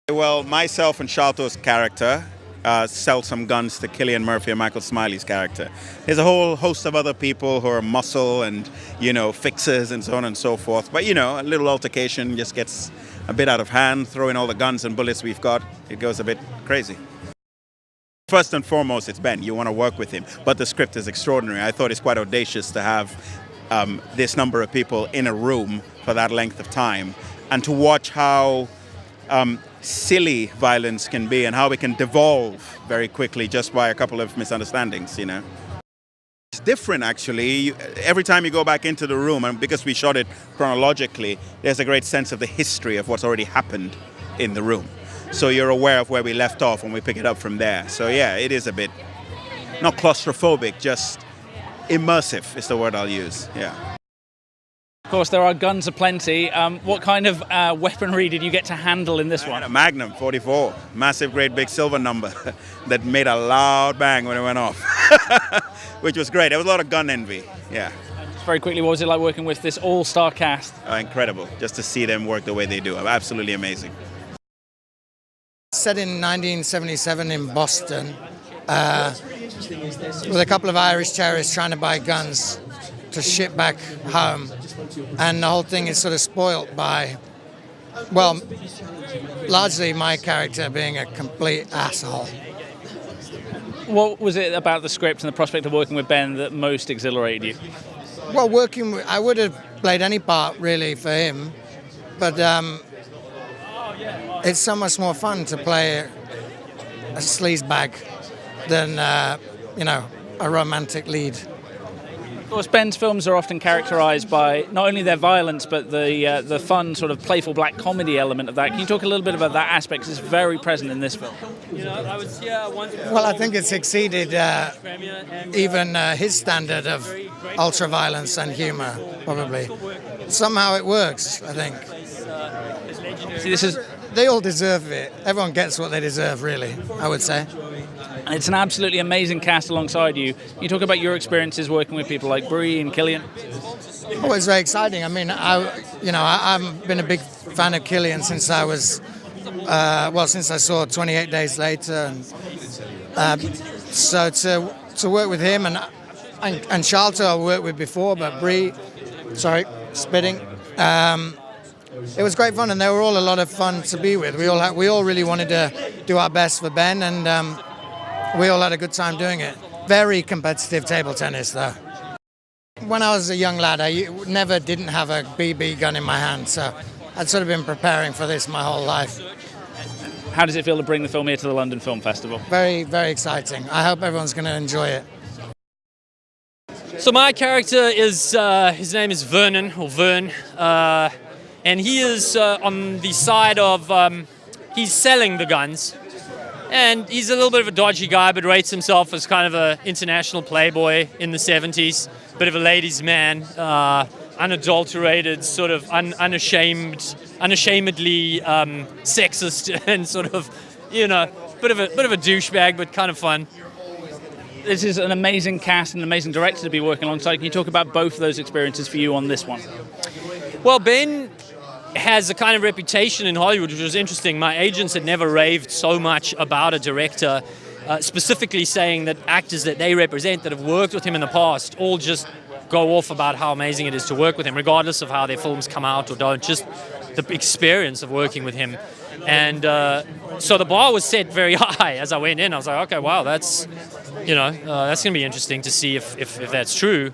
Well, myself and Sharlto's character sell some guns to Cillian Murphy and Michael Smiley's character. There's a whole host of other people who are muscle and, fixers and so on and so forth. But, a little altercation just gets a bit out of hand, throw in all the guns and bullets we've got, it goes a bit crazy. First and foremost, it's Ben. You want to work with him. But the script is extraordinary. I thought it's quite audacious to have this number of people in a room for that length of time and to watch how silly violence can be and how it can devolve very quickly just by a couple of misunderstandings, It's different, actually. Every time you go back into the room, and because we shot it chronologically, there's a great sense of the history of what's already happened in the room. So you're aware of where we left off when we pick it up from there. So yeah, it is a bit, not claustrophobic, just immersive is the word I'll use, yeah. Of course, there are guns aplenty. What kind of weaponry did you get to handle in this one? A Magnum 44, massive, great big silver number that made a loud bang when it went off, which was great. There was a lot of gun envy, yeah. And just very quickly, what was it like working with this all-star cast? Incredible, just to see them work the way they do. Absolutely amazing. Set in 1977 in Boston, with a couple of Irish terrorists trying to buy guns to ship back home, and the whole thing is sort of spoilt by, well, largely my character being a complete asshole. What was it about the script and the prospect of working with Ben that most exhilarated you? Well, I would have played any part really for him, but it's so much more fun to play a sleazebag than, a romantic lead. Of course, Ben's films are often characterised by not only their violence, but the fun, sort of playful black comedy element of that. Can you talk a little bit about that aspect? Because it's very present in this film. Well, I think it's exceeded even his standard of ultra-violence and humour, probably. Somehow it works, I think. See, they all deserve it. Everyone gets what they deserve, really, I would say. And it's an absolutely amazing cast alongside you. You talk about your experiences working with people like Brie and Cillian. Oh, it's very exciting. I mean, I've been a big fan of Cillian since I was, since I saw 28 Days Later. And, so to work with him and Sharlto I worked with before, but Brie, spitting. It was great fun, and they were all a lot of fun to be with. We all really wanted to do our best for Ben, and we all had a good time doing it. Very competitive table tennis, though. When I was a young lad, I didn't have a BB gun in my hand, so I'd sort of been preparing for this my whole life. How does it feel to bring the film here to the London Film Festival? Very, very exciting. I hope everyone's going to enjoy it. So my character is, his name is Vernon, or Vern, and he is on the side of, he's selling the guns. And he's a little bit of a dodgy guy, but rates himself as kind of an international playboy in the 70s. Bit of a ladies' man, unadulterated, sort of unashamedly sexist, and sort of, bit of a douchebag, but kind of fun. This is an amazing cast and an amazing director to be working alongside. Can you talk about both of those experiences for you on this one? Well, Ben has a kind of reputation in Hollywood, which was interesting. My agents had never raved so much about a director, specifically saying that actors that they represent that have worked with him in the past all just go off about how amazing it is to work with him, regardless of how their films come out or don't, just the experience of working with him. And so the bar was set very high as I went in. I was like, okay, wow, that's going to be interesting to see if that's true.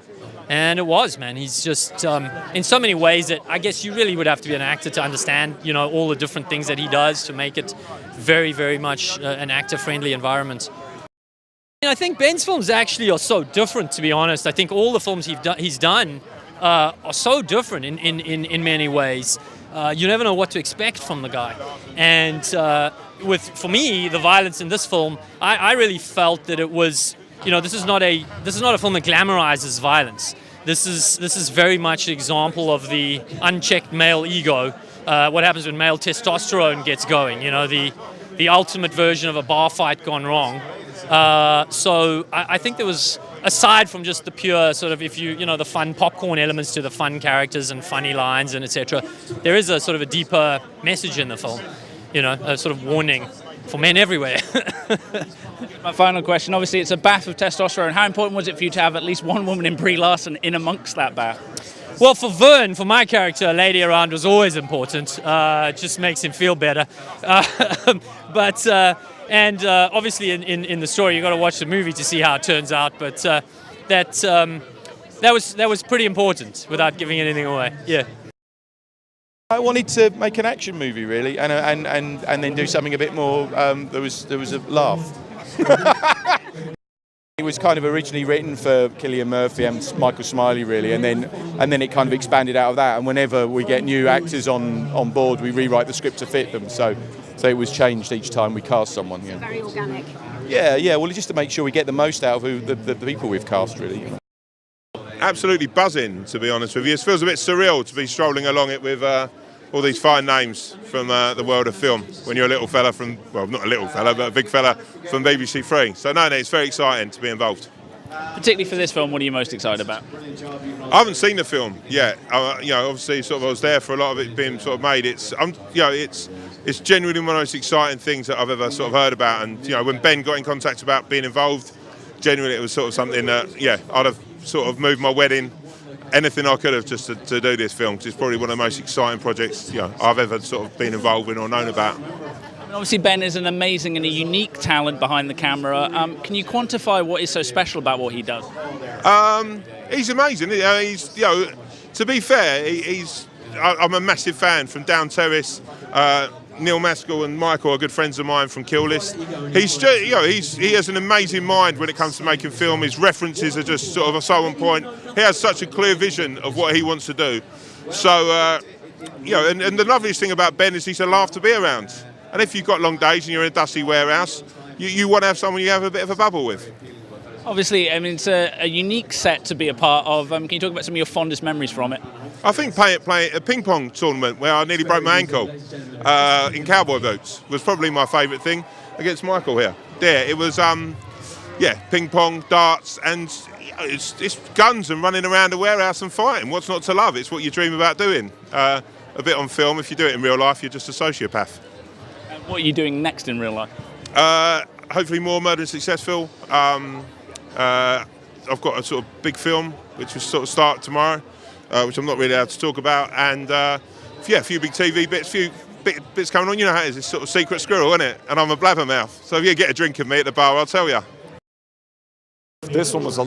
And it was, man. He's just, in so many ways that I guess you really would have to be an actor to understand, all the different things that he does to make it very, very much an actor-friendly environment. And I think Ben's films actually are so different, to be honest. I think all the films he's done are so different in many ways. You never know what to expect from the guy. And for me, the violence in this film, I really felt that it was, this is not a film that glamorizes violence. This is very much an example of the unchecked male ego. What happens when male testosterone gets going? The ultimate version of a bar fight gone wrong. So I think there was, aside from just the pure sort of, the fun popcorn elements to the fun characters and funny lines and etc., there is a sort of a deeper message in the film. a sort of warning for men everywhere. My final question, obviously it's a bath of testosterone. How important was it for you to have at least one woman in Brie Larson in amongst that bath? Well, for Vern, for my character, a lady around was always important. It just makes him feel better. Obviously in the story, you've got to watch the movie to see how it turns out. But that was pretty important without giving anything away. Yeah. I wanted to make an action movie, really, and then do something a bit more. There was a laugh. It was kind of originally written for Cillian Murphy and Michael Smiley, really, and then it kind of expanded out of that. And whenever we get new actors on board, we rewrite the script to fit them. So it was changed each time we cast someone. Yeah. Very organic. Yeah. Well, just to make sure we get the most out of the people we've cast, really. Absolutely buzzing, to be honest with you. It feels a bit surreal to be strolling along it with all these fine names from the world of film when you're a little fella from, well, not a little fella, but a big fella from BBC Three. So no, it's very exciting to be involved. Particularly for this film, what are you most excited about? I haven't seen the film yet. Obviously, sort of, I was there for a lot of it being sort of made. It's genuinely one of the most exciting things that I've ever sort of heard about. And when Ben got in contact about being involved, genuinely it was sort of something that I'd have sort of moved my wedding, anything I could have just to do this film, because it's probably one of the most exciting projects I've ever sort of been involved in or known about. Obviously, Ben is an amazing and a unique talent behind the camera. Can you quantify what is so special about what he does? He's amazing. To be fair, I'm a massive fan from Down Terrace. Neil Maskell and Michael are good friends of mine from Kill List. He has an amazing mind when it comes to making film. His references are just sort of so on point. He has such a clear vision of what he wants to do. So, and the loveliest thing about Ben is he's a laugh to be around. And if you've got long days and you're in a dusty warehouse, you want to have someone you have a bit of a bubble with. Obviously, I mean, it's a unique set to be a part of. Can you talk about some of your fondest memories from it? I think playing a ping pong tournament where I nearly broke my ankle in cowboy boots was probably my favourite thing against Michael here. There, it was, ping pong, darts, and it's guns and running around a warehouse and fighting. What's not to love? It's what you dream about doing. A bit on film. If you do it in real life, you're just a sociopath. What are you doing next in real life? Hopefully more Murder and Successful. I've got a sort of big film which will sort of start tomorrow, which I'm not really allowed to talk about, and a few big TV bits, bits coming on. You know how it is, it's sort of secret squirrel, isn't it? And I'm a blabbermouth, so if you get a drink of me at the bar, I'll tell you. This one was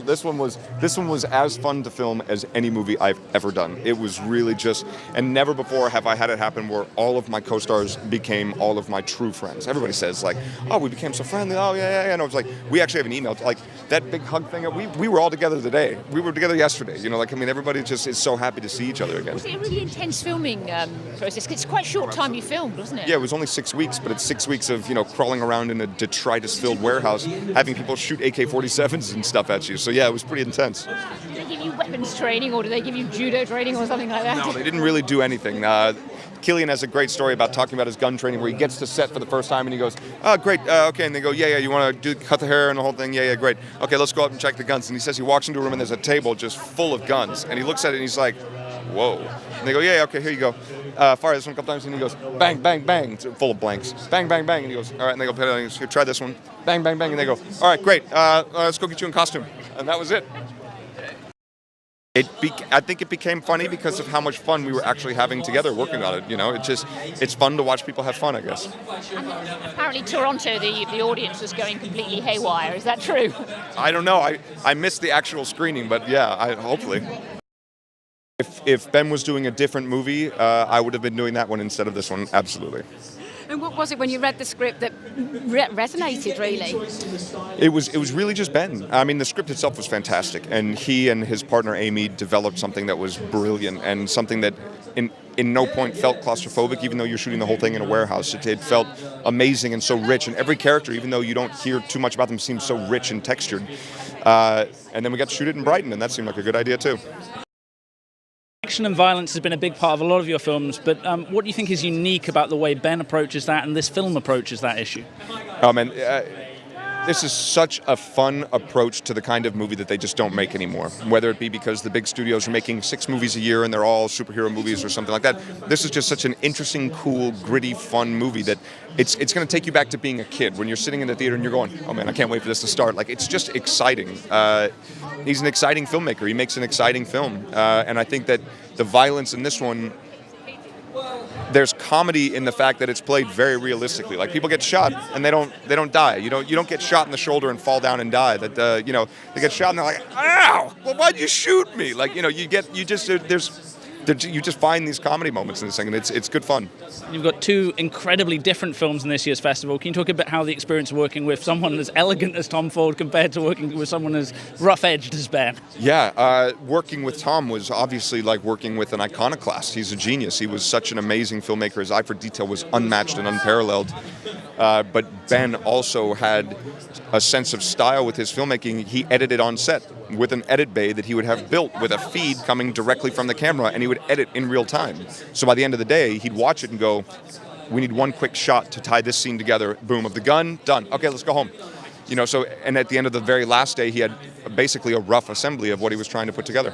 as fun to film as any movie I've ever done. It was really just, and never before have I had it happen where all of my co-stars became all of my true friends. Everybody says like, oh, we became so friendly. Oh yeah. And I was like, we actually have an email like that big hug thing. We were all together today. We were together yesterday. Everybody just is so happy to see each other again. Was it a really intense filming process? It's quite a short time you filmed, wasn't it? Yeah, it was only 6 weeks, but it's 6 weeks of crawling around in a detritus-filled warehouse, having people shoot AK-47s and stuff at you. So yeah, it was pretty intense. Did they give you weapons training, or did they give you judo training or something like that? No, they didn't really do anything. Cillian has a great story about talking about his gun training where he gets to set for the first time and he goes, oh, great, okay. And they go, yeah, you want to cut the hair and the whole thing? Yeah, great. Okay, let's go out and check the guns. And he says he walks into a room and there's a table just full of guns. And he looks at it and he's like, whoa. And they go, yeah, okay, here you go. Fire this one a couple times. And he goes, bang, bang, bang. It's full of blanks. Bang, bang, bang. And he goes, all right. And they go, here, try this one. Bang, bang, bang. And they go, all right, great. Let's go get you in costume. And that was it. I think it became funny because of how much fun we were actually having together working on it. It's fun to watch people have fun, I guess. Apparently Toronto, the audience was going completely haywire. Is that true? I don't know. I missed the actual screening, but yeah, hopefully. If Ben was doing a different movie, I would have been doing that one instead of this one, absolutely. And what was it when you read the script that resonated, really? It was really just Ben. I mean, the script itself was fantastic, and he and his partner Amy developed something that was brilliant and something that in no point felt claustrophobic, even though you're shooting the whole thing in a warehouse. It felt amazing and so rich, and every character, even though you don't hear too much about them, seems so rich and textured. And then we got to shoot it in Brighton, and that seemed like a good idea too. Action and violence has been a big part of a lot of your films, but what do you think is unique about the way Ben approaches that and this film approaches that issue? Oh man, this is such a fun approach to the kind of movie that they just don't make anymore. Whether it be because the big studios are making 6 movies a year and they're all superhero movies or something like that. This is just such an interesting, cool, gritty, fun movie that it's going to take you back to being a kid when you're sitting in the theater and you're going, oh man, I can't wait for this to start. Like, it's just exciting. He's an exciting filmmaker. He makes an exciting film. And I think that the violence in this one, there's comedy in the fact that it's played very realistically. Like, people get shot and they don't die. You don't get shot in the shoulder and fall down and die. That they get shot and they're like, ow! Well, why'd you shoot me? Like, you just find these comedy moments in this thing, and it's good fun. You've got 2 incredibly different films in this year's festival. Can you talk about how the experience of working with someone as elegant as Tom Ford compared to working with someone as rough-edged as Ben? Yeah, working with Tom was obviously like working with an iconoclast. He's a genius. He was such an amazing filmmaker. His eye for detail was unmatched and unparalleled. But Ben also had a sense of style with his filmmaking. He edited on set with an edit bay that he would have built with a feed coming directly from the camera, and he would edit in real time. So by the end of the day, he'd watch it and go, we need one quick shot to tie this scene together. Boom, of the gun, done. Okay, let's go home. And at the end of the very last day, he had basically a rough assembly of what he was trying to put together.